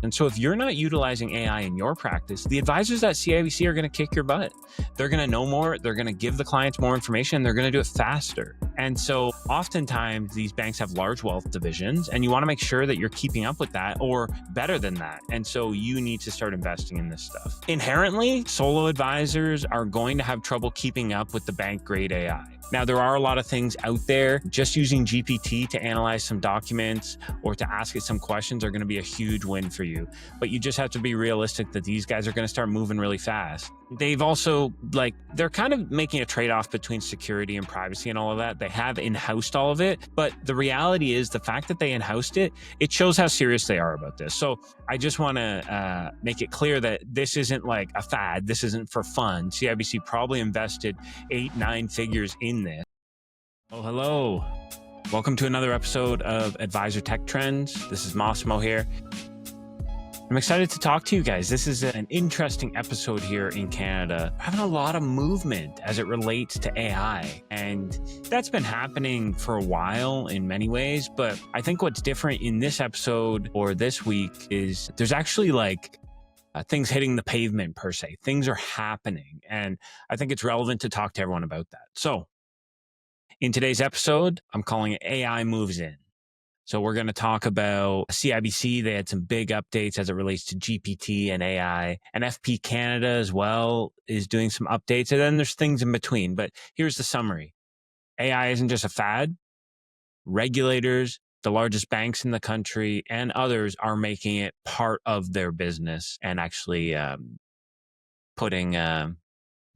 And so if you're not utilizing AI in your practice, the advisors at CIBC are going to kick your butt. They're going to know more, they're going to give the clients more information, they're going to do it faster. And so oftentimes these banks have large wealth divisions, and you want to make sure that you're keeping up with that or better than that. And so you need to start investing in this stuff. Inherently, solo advisors are going to have trouble keeping up with the bank grade AI. Now, there are a lot of things out there. Just using GPT to analyze some documents or to ask it some questions are going to be a huge win for you. But you just have to be realistic that these guys are going to start moving really fast. They've also, they're kind of making a trade-off between security and privacy and all of that. They have in-housed all of it, but the reality is the fact that they in-housed it, it shows how serious they are about this. So I just want to make it clear that this isn't like a fad. This isn't for fun. CIBC probably invested 8-9 figures in this. Oh, hello. Welcome to another episode of Advisor Tech Trends. This is Massimo here. I'm excited to talk to you guys. This is an interesting episode here in Canada. We're having a lot of movement as it relates to AI, and that's been happening for a while in many ways. But I think what's different in this episode or this week is there's actually things hitting the pavement per se. Things are happening, and I think it's relevant to talk to everyone about that. So in today's episode, I'm calling it AI Moves In. So we're going to talk about CIBC. They had some big updates as it relates to GPT and AI. And FP Canada as well is doing some updates. And then there's things in between. But here's the summary. AI isn't just a fad. Regulators, the largest banks in the country, and others are making it part of their business and actually putting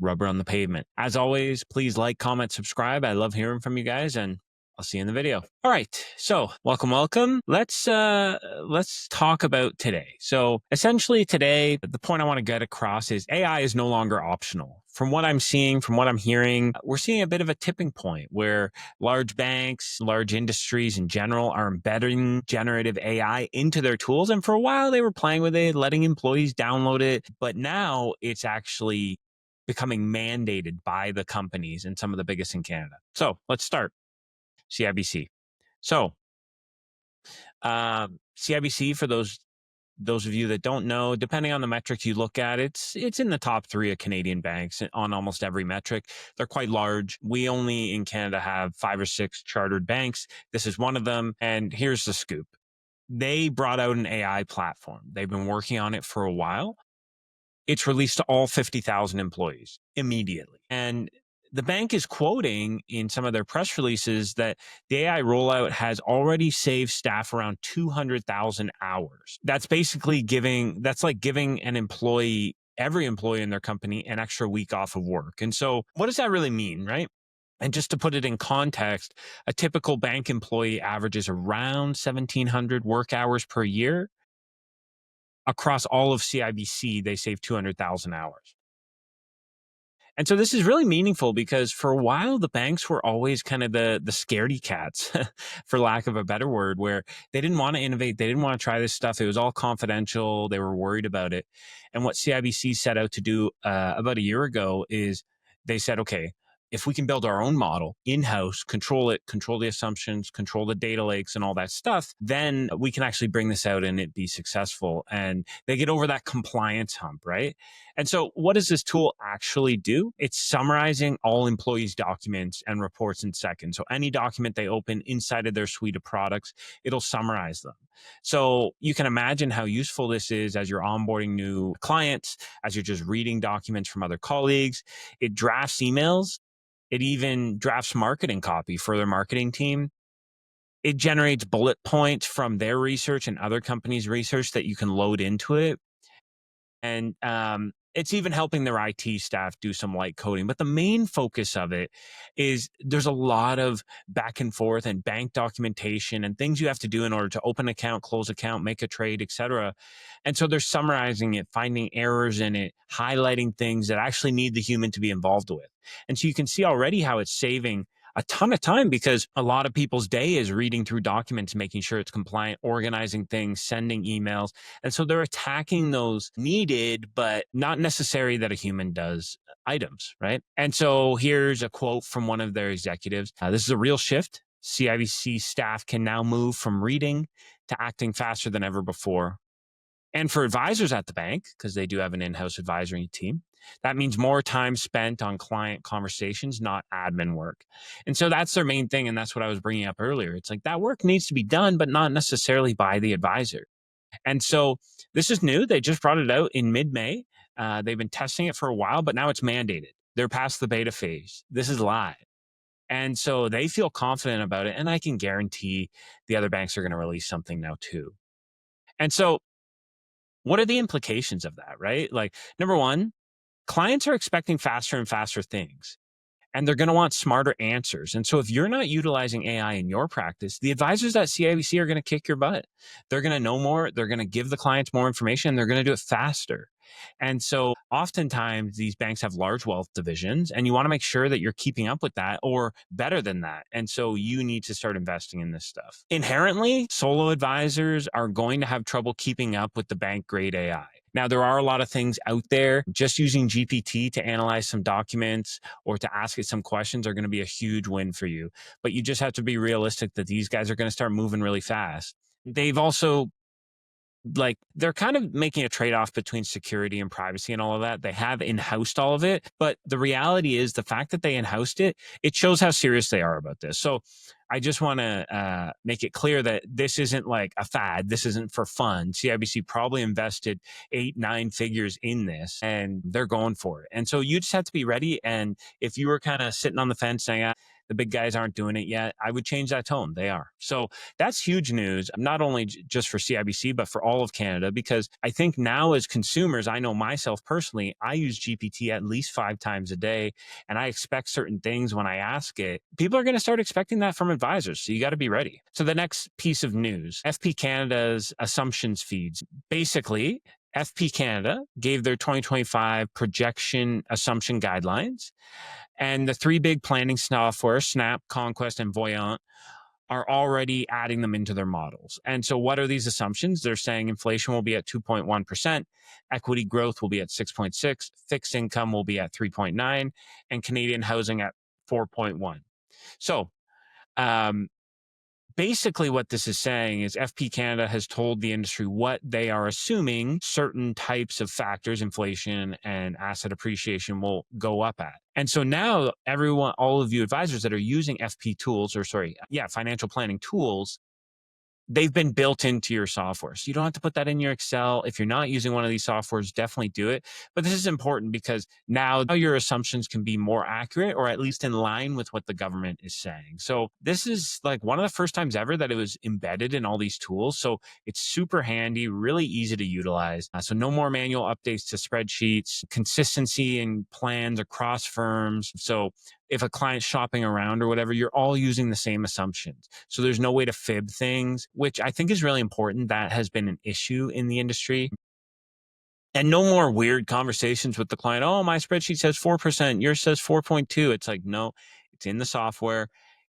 rubber on the pavement. As always, please like, comment, subscribe. I love hearing from you guys, and I'll see you in the video. All right. So welcome. Let's talk about today. So essentially today, the point I want to get across is AI is no longer optional. From what I'm seeing, from what I'm hearing, we're seeing a bit of a tipping point where large banks, large industries in general are embedding generative AI into their tools. And for a while they were playing with it, letting employees download it. But now it's actually becoming mandated by the companies and some of the biggest in Canada. So let's start. CIBC. So, CIBC, for those of you that don't know, depending on the metric you look at, it's in the top 3 of Canadian banks on almost every metric. They're quite large. We only in Canada have 5 or 6 chartered banks. This is one of them. And here's the scoop. They brought out an AI platform. They've been working on it for a while. It's released to all 50,000 employees immediately. And the bank is quoting in some of their press releases that the AI rollout has already saved staff around 200,000 hours. That's basically giving an employee, every employee in their company, an extra week off of work. And so what does that really mean, right? And just to put it in context, a typical bank employee averages around 1,700 work hours per year. Across all of CIBC, they save 200,000 hours. And so this is really meaningful because for a while, the banks were always kind of the scaredy cats, for lack of a better word, where they didn't want to innovate. They didn't want to try this stuff. It was all confidential. They were worried about it. And what CIBC set out to do about a year ago is they said, okay, if we can build our own model in-house, control it, control the assumptions, control the data lakes and all that stuff, then we can actually bring this out and it be successful. And they get over that compliance hump, right? And so what does this tool actually do? It's summarizing all employees' documents and reports in seconds. So any document they open inside of their suite of products, it'll summarize them. So you can imagine how useful this is as you're onboarding new clients, as you're just reading documents from other colleagues. It drafts emails. It even drafts marketing copy for their marketing team. It generates bullet points from their research and other companies' research that you can load into it. And it's even helping their IT staff do some light coding. But the main focus of it is there's a lot of back and forth and bank documentation and things you have to do in order to open an account, close account, make a trade, etc. And so they're summarizing it, finding errors in it, highlighting things that actually need the human to be involved with. And so you can see already how it's saving a ton of time because a lot of people's day is reading through documents, making sure it's compliant, organizing things, sending emails. And so they're attacking those needed, but not necessary that a human does items, right? And so here's a quote from one of their executives. This is a real shift. CIBC staff can now move from reading to acting faster than ever before. And for advisors at the bank, because they do have an in-house advisory team, that means more time spent on client conversations, not admin work. And so that's their main thing. And that's what I was bringing up earlier. It's like that work needs to be done, but not necessarily by the advisor. And so this is new. They just brought it out in mid-May. They've been testing it for a while, but now it's mandated. They're past the beta phase. This is live. And so they feel confident about it. And I can guarantee the other banks are going to release something now too. And so what are the implications of that, right? Like, number one, clients are expecting faster and faster things, and they're going to want smarter answers. And so if you're not utilizing AI in your practice, the advisors at CIBC are going to kick your butt. They're going to know more. They're going to give the clients more information. They're going to do it faster. And so oftentimes these banks have large wealth divisions, and you want to make sure that you're keeping up with that or better than that. And so you need to start investing in this stuff. Inherently, solo advisors are going to have trouble keeping up with the bank grade AI. Now, there are a lot of things out there. Just using GPT to analyze some documents or to ask it some questions are going to be a huge win for you. But you just have to be realistic that these guys are going to start moving really fast. They've also they're kind of making a trade-off between security and privacy and all of that. They have in-housed all of it, but the reality is the fact that they in-housed it, it shows how serious they are about this. So I just want to make it clear that this isn't like a fad. This isn't for fun. CIBC probably invested 8-9 figures in this, and they're going for it. And so you just have to be ready. And if you were kind of sitting on the fence saying, the big guys aren't doing it yet, I would change that tone. They are. So that's huge news, not only just for CIBC, but for all of Canada, because I think now as consumers, I know myself personally, I use GPT at least 5 times a day, and I expect certain things when I ask it. People are going to start expecting that from advisors. So you got to be ready. So the next piece of news, FP Canada's assumptions feeds. Basically, FP Canada gave their 2025 projection assumption guidelines. And the 3 big planning software, Snap, Conquest, and Voyant, are already adding them into their models. And so what are these assumptions? They're saying inflation will be at 2.1%, equity growth will be at 6.6, fixed income will be at 3.9, and Canadian housing at 4.1. So basically what this is saying is FP Canada has told the industry what they are assuming certain types of factors, inflation and asset appreciation, will go up at. And so now everyone, all of you advisors that are using FP tools, financial planning tools, they've been built into your software. So you don't have to put that in your Excel. If you're not using one of these softwares, definitely do it. But this is important because now your assumptions can be more accurate, or at least in line with what the government is saying. So this is like one of the first times ever that it was embedded in all these tools. So it's super handy, really easy to utilize. So no more manual updates to spreadsheets, consistency in plans across firms. So if a client's shopping around or whatever, you're all using the same assumptions. So there's no way to fib things, which I think is really important. That has been an issue in the industry. And no more weird conversations with the client. Oh, my spreadsheet says 4%, yours says 4.2. It's like, no, it's in the software.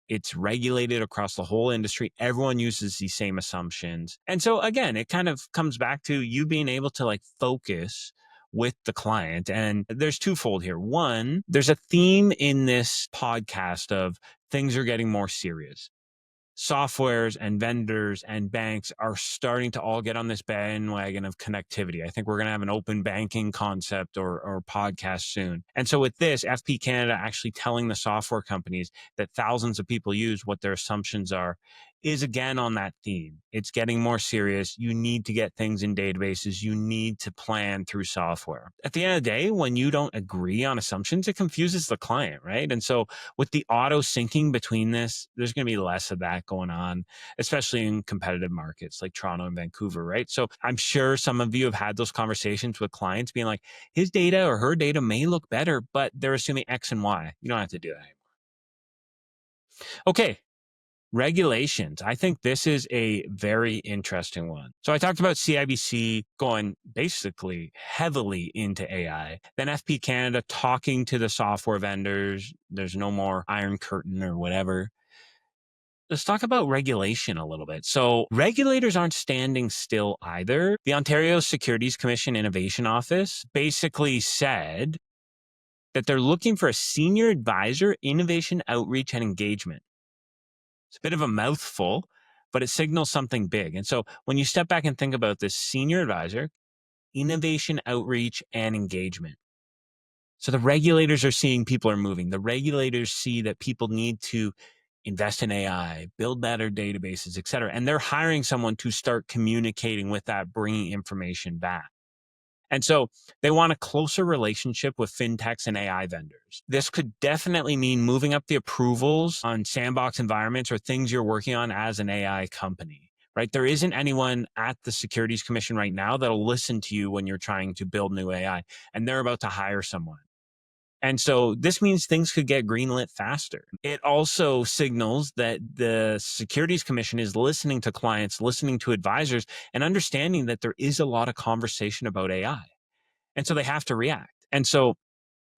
It's regulated across the whole industry. Everyone uses these same assumptions. And so again, it kind of comes back to you being able to focus with the client. And there's twofold here. One, there's a theme in this podcast of things are getting more serious. Softwares and vendors and banks are starting to all get on this bandwagon of connectivity. I think we're going to have an open banking concept or podcast soon. And so with this, FP Canada actually telling the software companies that thousands of people use what their assumptions are is again on that theme. It's getting more serious. You need to get things in databases. You need to plan through software. At the end of the day, when you don't agree on assumptions, it confuses the client, right? And so with the auto syncing between this, there's going to be less of that going on, especially in competitive markets like Toronto and Vancouver, right? So I'm sure some of you have had those conversations with clients being like, his data or her data may look better, but they're assuming X and Y. You don't have to do that anymore. Okay. Regulations. I think this is a very interesting one. So I talked about CIBC going basically heavily into AI. Then FP Canada talking to the software vendors. There's no more Iron Curtain or whatever. Let's talk about regulation a little bit. So regulators aren't standing still either. The Ontario Securities Commission Innovation Office basically said that they're looking for a senior advisor, innovation, outreach, and engagement. It's a bit of a mouthful, but it signals something big. And so when you step back and think about this senior advisor, innovation, outreach, and engagement. So the regulators are seeing people are moving. The regulators see that people need to invest in AI, build better databases, et cetera. And they're hiring someone to start communicating with that, bringing information back. And so they want a closer relationship with fintechs and AI vendors. This could definitely mean moving up the approvals on sandbox environments or things you're working on as an AI company, right? There isn't anyone at the Securities Commission right now that'll listen to you when you're trying to build new AI, and they're about to hire someone. And so this means things could get greenlit faster. It also signals that the Securities Commission is listening to clients, listening to advisors, and understanding that there is a lot of conversation about AI. And so they have to react. And so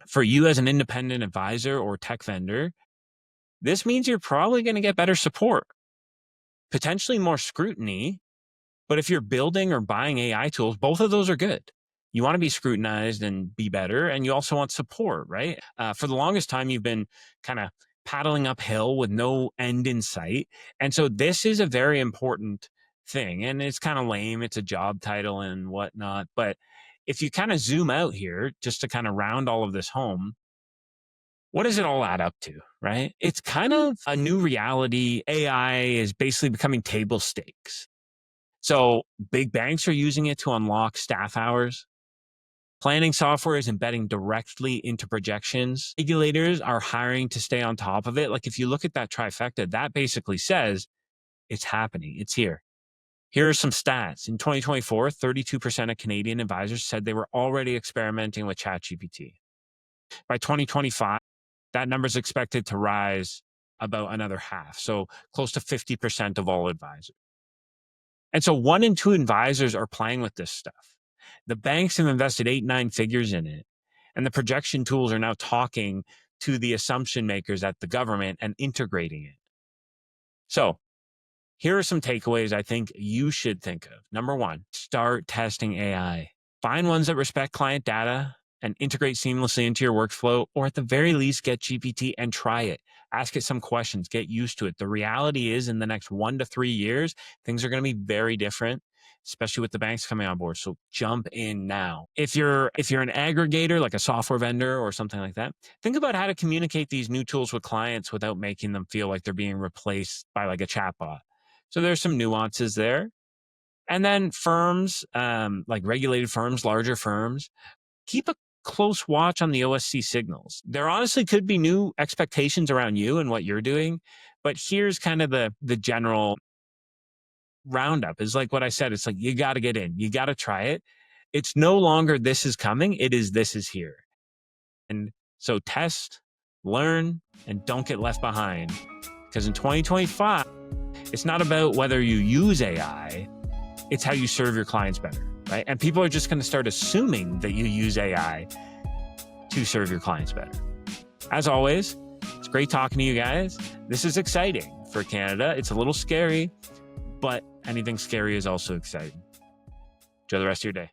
for you as an independent advisor or tech vendor, this means you're probably going to get better support, potentially more scrutiny. But if you're building or buying AI tools, both of those are good. You want to be scrutinized and be better, and you also want support, right? For the longest time, you've been kind of paddling uphill with no end in sight. And so this is a very important thing. And it's kind of lame. It's a job title and whatnot. But if you kind of zoom out here, just to kind of round all of this home, what does it all add up to, right? It's kind of a new reality. AI is basically becoming table stakes. So big banks are using it to unlock staff hours. Planning software is embedding directly into projections. Regulators are hiring to stay on top of it. Like if you look at that trifecta, that basically says it's happening. It's here. Here are some stats. In 2024, 32% of Canadian advisors said they were already experimenting with ChatGPT. By 2025, that number is expected to rise about another half. So close to 50% of all advisors. And so 1 in 2 advisors are playing with this stuff. The banks have invested 8-9 figures in it. And the projection tools are now talking to the assumption makers at the government and integrating it. So here are some takeaways I think you should think of. Number 1, start testing AI. Find ones that respect client data and integrate seamlessly into your workflow, or at the very least, get GPT and try it. Ask it some questions, get used to it. The reality is in the next 1 to 3 years, things are going to be very different, especially with the banks coming on board. So jump in now. If you're an aggregator, like a software vendor or something like that, think about how to communicate these new tools with clients without making them feel like they're being replaced by like a chatbot. So there's some nuances there. And then firms, like regulated firms, larger firms, keep a close watch on the OSC signals. There honestly could be new expectations around you and what you're doing, but here's kind of the general roundup is like what I said. It's like, you got to get in, you got to try it. It's no longer this is coming. It is, this is here. And so test, learn, and don't get left behind, because in 2025, it's not about whether you use AI, it's how you serve your clients better, right? And people are just going to start assuming that you use AI to serve your clients better. As always, it's great talking to you guys. This is exciting for Canada. It's a little scary, but anything scary is also exciting. Enjoy the rest of your day.